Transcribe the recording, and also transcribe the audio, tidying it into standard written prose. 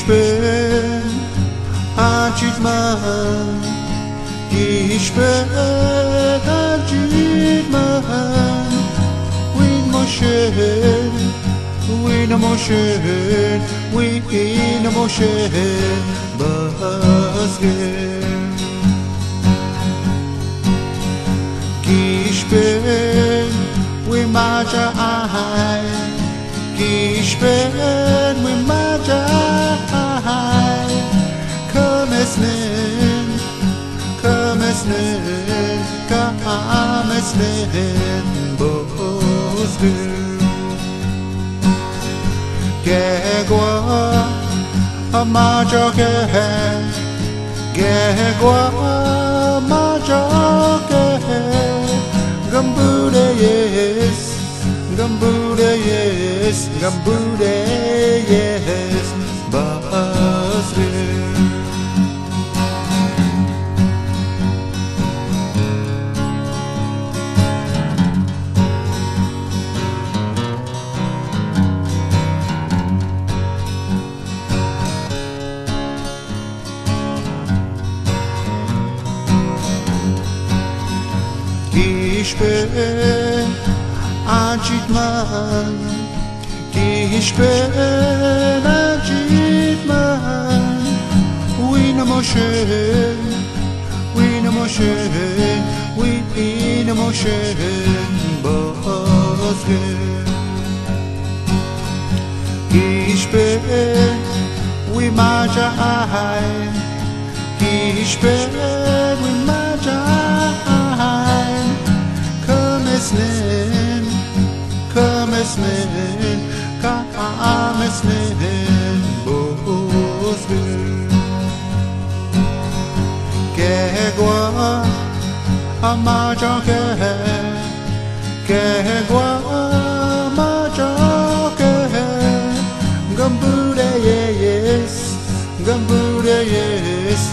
Gishben Achitman Gishben Achitman Win Moshe Win Moshe Win Moshe Basger Gishben Win Maja Ahai Gishben Win Maja Ahai Come esnen Bosger Gegwa Amaja Gegwa Amaja Gambude yes Basger Gishben Achitman Gishben Achitman Win Moshe Win Moshe Win Moshe Basger Gishben Win Maja Ahai Gishben Win Maja Ahai Come esnen Bosger Gegwa Amaja Gegwa Amaja Gambude yes